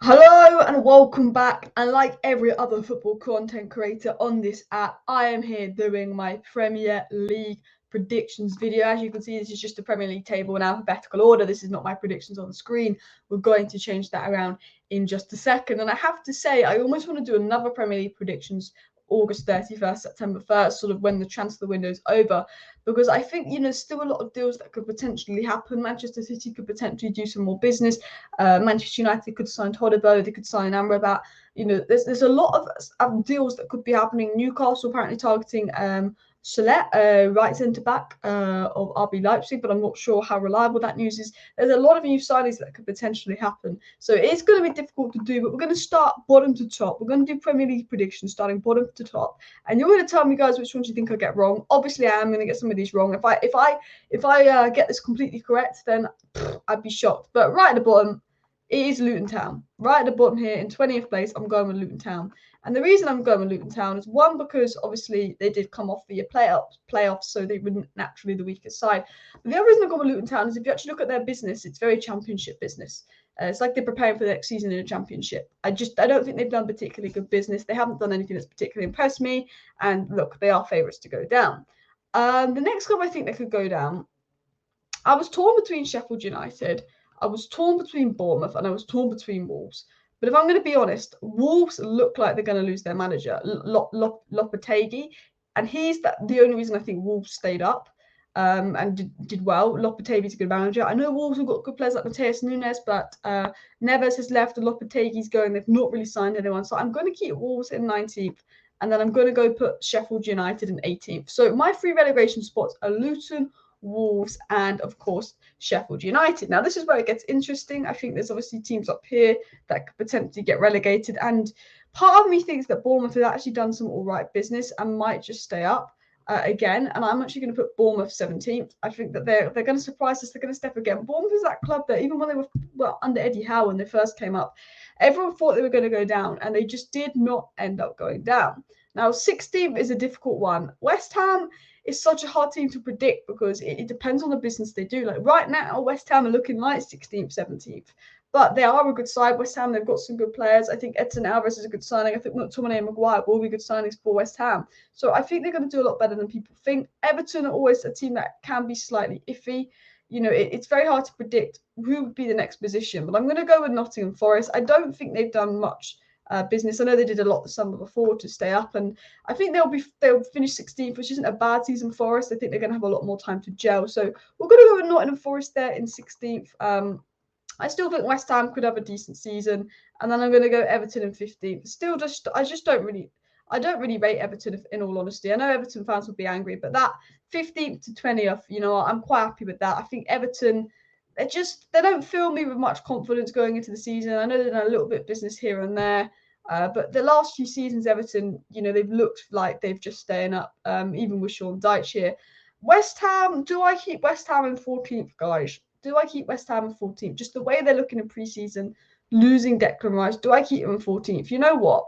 Hello and welcome back. And like every other football content creator on this app, I am here doing my Premier League predictions video. As you can see, this is just a Premier League table in alphabetical order. This is not my predictions on the screen. We're going to change that around in just a second. And I have to say, I almost want to do another Premier League predictions August 31st, September 1st, sort of when the transfer window is over, because I think, still a lot of deals that could potentially happen. Manchester City could potentially do some more business. Manchester United could sign Todibo, they could sign Amrabat. There's a lot of deals that could be happening. Newcastle apparently targeting Solet, right centre back of RB Leipzig, but I'm not sure how reliable that news is. There's a lot of new signings that could potentially happen. So it's going to be difficult to do, but we're going to start bottom to top. We're going to do Premier League predictions starting bottom to top. And you're going to tell me, guys, which ones you think I get wrong. Obviously, I am going to get some of these wrong. If I get this completely correct, then I'd be shocked. But right at the bottom, it is Luton Town. Right at the bottom here in 20th place, I'm going with Luton Town. And the reason I'm going with Luton Town is one, because obviously they did come off the playoffs, so they were naturally the weakest side. But the other reason I'm going with Luton Town is if you actually look at their business, it's very championship business. It's like they're preparing for the next season in a championship. I don't think they've done particularly good business. They haven't done anything that's particularly impressed me. And look, they are favourites to go down. The next club I think they could go down, I was torn between Sheffield United, I was torn between Bournemouth, and I was torn between Wolves. But if I'm going to be honest, Wolves look like they're going to lose their manager, Lopetegui, and he's the only reason I think Wolves stayed up and did well. Lopetegui's a good manager. I know Wolves have got good players like Mateus Nunes, but Neves has left and Lopetegui's going. They've not really signed anyone. So I'm going to keep Wolves in 19th, and then I'm going to go put Sheffield United in 18th. So my three relegation spots are Luton, Wolves, and of course Sheffield United. Now this is where it gets interesting. I think there's obviously teams up here that could potentially get relegated, and part of me thinks that Bournemouth has actually done some all right business and might just stay up again. And I'm actually going to put Bournemouth 17th. I think that they're going to surprise us. They're going to step again. Bournemouth is that club that even when they were under Eddie Howe when they first came up, everyone thought they were going to go down, and they just did not end up going down. Now 16th is a difficult one. West Ham is such a hard team to predict because it depends on the business they do. Like right now, West Ham are looking like 16th, 17th. But they are a good side. West Ham, they've got some good players. I think Edson Alvarez is a good signing. I think McTominay and Maguire will be good signings for West Ham. So I think they're going to do a lot better than people think. Everton are always a team that can be slightly iffy. It's very hard to predict who would be the next position. But I'm going to go with Nottingham Forest. I don't think they've done much business. I know they did a lot the summer before to stay up, and I think they'll finish 16th, which isn't a bad season for us. I think they're going to have a lot more time to gel. So we're going to go with Nottingham Forest there in 16th. I still think West Ham could have a decent season, and then I'm going to go Everton in 15th. Still, I don't really rate Everton in all honesty. I know Everton fans will be angry, but that 15th to 20th, I'm quite happy with that. I think Everton, they don't fill me with much confidence going into the season. I know they've done a little bit of business here and there, but the last few seasons, Everton, they've looked like they've just staying up, even with Sean Dyche here. West Ham, do I keep West Ham in 14th, guys? Do I keep West Ham in 14th? Just the way they're looking in pre-season, losing Declan Rice, do I keep them in 14th? You know what?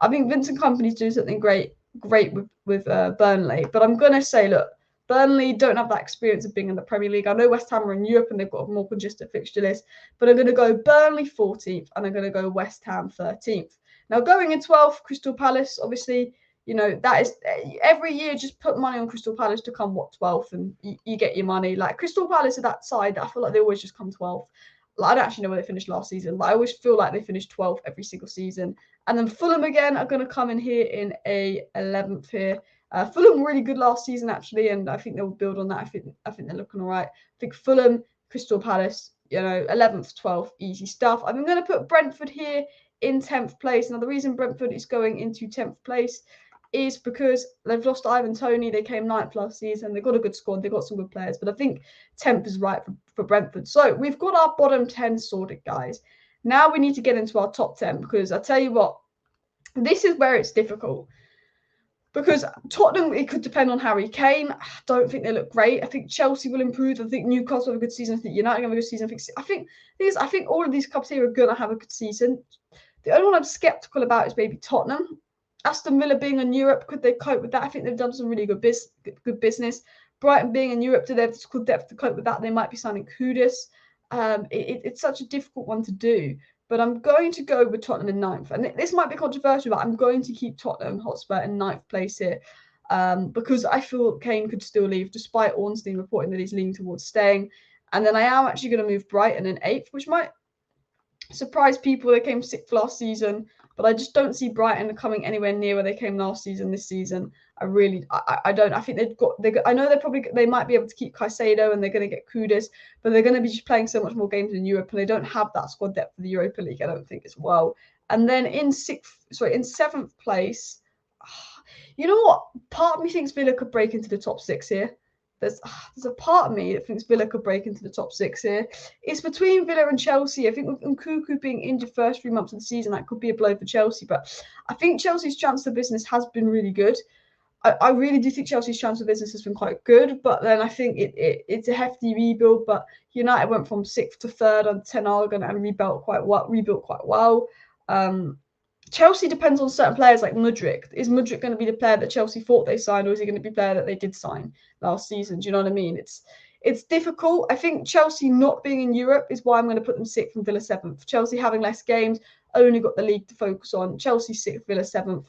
I think Vincent Kompany's doing something great with Burnley, but I'm going to say, look, Burnley don't have that experience of being in the Premier League. I know West Ham are in Europe and they've got a more congested fixture list, but I'm going to go Burnley 14th and I'm going to go West Ham 13th. Now, going in 12th, Crystal Palace, obviously, that is every year, just put money on Crystal Palace to come 12th and you get your money. Like Crystal Palace are that side that I feel like they always just come 12th. Like, I don't actually know where they finished last season, but I always feel like they finished 12th every single season. And then Fulham again are going to come in here in a 11th here. Fulham were really good last season actually, and I think they'll build on that. I think they're looking all right. I think Fulham, Crystal Palace, 11th, 12th, easy stuff. I'm going to put Brentford here in 10th place. Now the reason Brentford is going into 10th place is because they've lost Ivan Toney. They came 9th last season. They've got a good squad. They've got some good players. But I think 10th is right for Brentford. So we've got our bottom 10 sorted, guys. Now we need to get into our top 10 because I tell you what, this is where it's difficult. Because Tottenham, it could depend on Harry Kane. I don't think they look great. I think Chelsea will improve. I think Newcastle have a good season. I think United have a good season. I think all of these clubs here are going to have a good season. The only one I'm sceptical about is maybe Tottenham. Aston Villa being in Europe, could they cope with that? I think they've done some really good business. Brighton being in Europe, do they have the squad depth to cope with that? They might be signing Kudus. It's such a difficult one to do. but I'm going to go with Tottenham in 9th. And this might be controversial, but I'm going to keep Tottenham Hotspur in 9th place here because I feel Kane could still leave, despite Ornstein reporting that he's leaning towards staying. And then I am actually going to move Brighton in 8th, which might surprise people. They came 6th last season, but I just don't see Brighton coming anywhere near where they came last season. This season, I don't. I think I know they might be able to keep Caicedo and they're going to get Kudus, but they're going to be just playing so much more games in Europe, and they don't have that squad depth for the Europa League, I don't think, as well. And then in 7th place, you know what? Part of me thinks Villa could break into the top 6 here. There's a part of me that thinks Villa could break into the top 6 here. It's between Villa and Chelsea. I think with Nkunku being injured first 3 months of the season, that could be a blow for Chelsea. But I think Chelsea's transfer business has been really good. I really do think Chelsea's transfer business has been quite good. But then I think it's a hefty rebuild. But United went from 6th to 3rd on Ten Hag and rebuilt quite well. Chelsea depends on certain players like Mudryk. Is Mudryk going to be the player that Chelsea thought they signed, or is he going to be the player that they did sign last season? Do you know what I mean? It's difficult. I think Chelsea not being in Europe is why I'm going to put them 6th and Villa 7th. Chelsea having less games, only got the league to focus on. Chelsea 6th, Villa 7th.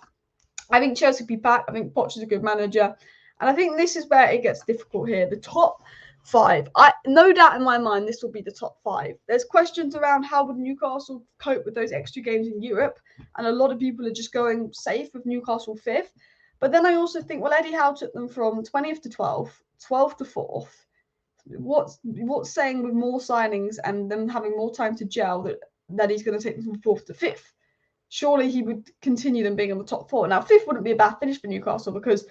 I think Chelsea will be back. I think Poch is a good manager. And I think this is where it gets difficult here. The top 5. No doubt in my mind this will be the top 5. There's questions around how would Newcastle cope with those extra games in Europe, and a lot of people are just going safe with Newcastle 5th. But then I also think, well, Eddie Howe took them from 20th to 12th, 12th to 4th. What's saying with more signings and them having more time to gel that he's going to take them from 4th to 5th? Surely he would continue them being in the top 4. Now 5th wouldn't be a bad finish for Newcastle because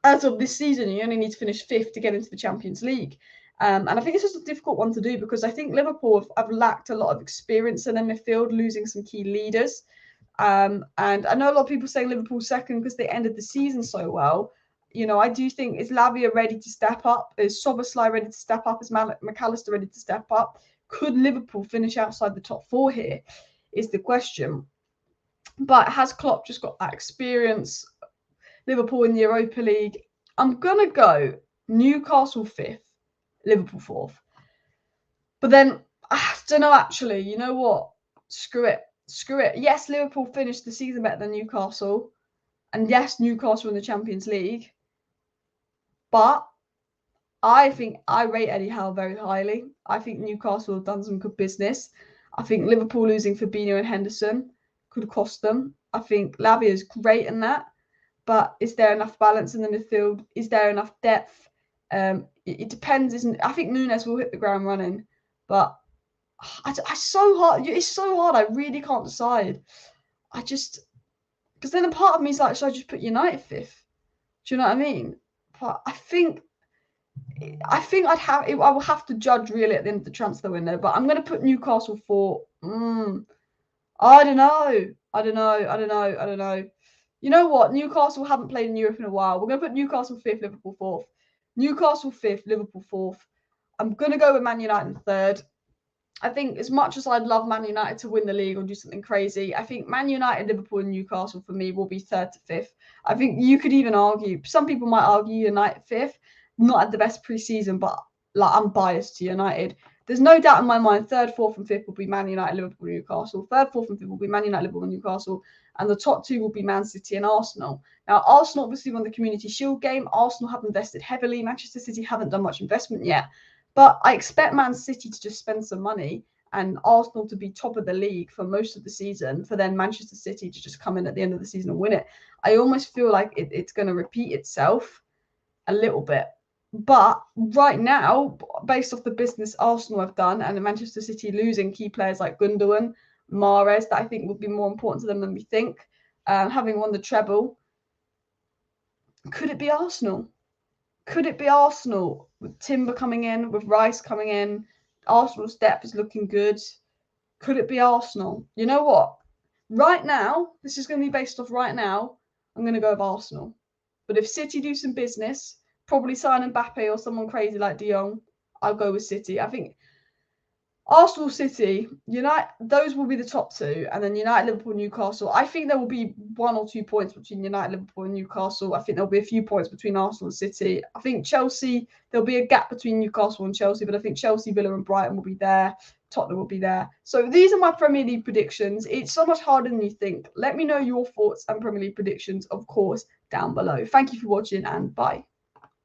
as of this season, you only need to finish 5th to get into the Champions League. And I think it's just a difficult one to do because I think Liverpool have lacked a lot of experience in their midfield, losing some key leaders. And I know a lot of people saying Liverpool 2nd because they ended the season so well. You know, I do think, is Lavia ready to step up? Is Szoboszlai ready to step up? Is McAllister ready to step up? Could Liverpool finish outside the top 4 here is the question. But has Klopp just got that experience? Liverpool in the Europa League. I'm going to go Newcastle 5th, Liverpool 4th. But then, I don't know, actually. You know what? Screw it. Yes, Liverpool finished the season better than Newcastle. And yes, Newcastle in the Champions League. But I think I rate Eddie Howe very highly. I think Newcastle have done some good business. I think Liverpool losing Fabinho and Henderson could cost them. I think Lavia is great in that. But is there enough balance in the midfield? Is there enough depth? It depends. I think Núñez will hit the ground running, but it's so hard. It's so hard. I really can't decide. Because then a part of me is like, should I just put United 5th? Do you know what I mean? But I think I will have to judge really at the end of the transfer window. But I'm going to put Newcastle 4. I don't know. You know what? Newcastle haven't played in Europe in a while. We're going to put Newcastle 5th, Liverpool 4th. Newcastle 5th, Liverpool 4th. I'm going to go with Man United in 3rd. I think as much as I'd love Man United to win the league or do something crazy, I think Man United, Liverpool and Newcastle for me will be 3rd to 5th. I think you could even argue, some people might argue United 5th, not at the best pre-season, but I'm biased to United. There's no doubt in my mind 3rd, 4th and 5th will be Man United, Liverpool, Newcastle. 3rd, 4th and 5th will be Man United, Liverpool and Newcastle. And the top 2 will be Man City and Arsenal. Now, Arsenal obviously won the Community Shield game. Arsenal have invested heavily. Manchester City haven't done much investment yet. But I expect Man City to just spend some money and Arsenal to be top of the league for most of the season, for then Manchester City to just come in at the end of the season and win it. I almost feel like it's going to repeat itself a little bit. But right now, based off the business Arsenal have done and the Manchester City losing key players like Gundogan, Mahrez, that I think will be more important to them than we think, having won the treble, could it be Arsenal? Could it be Arsenal with Timber coming in, with Rice coming in? Arsenal's depth is looking good. Could it be Arsenal? You know what? Right now, this is going to be based off right now, I'm going to go with Arsenal. But if City do some business, probably sign Mbappe or someone crazy like De Jong, I'll go with City. I think Arsenal, City, United, those will be the top 2. And then United, Liverpool, Newcastle. I think there will be 1 or 2 points between United, Liverpool and Newcastle. I think there'll be a few points between Arsenal and City. I think Chelsea, there'll be a gap between Newcastle and Chelsea, but I think Chelsea, Villa and Brighton will be there. Tottenham will be there. So these are my Premier League predictions. It's so much harder than you think. Let me know your thoughts and Premier League predictions, of course, down below. Thank you for watching and bye.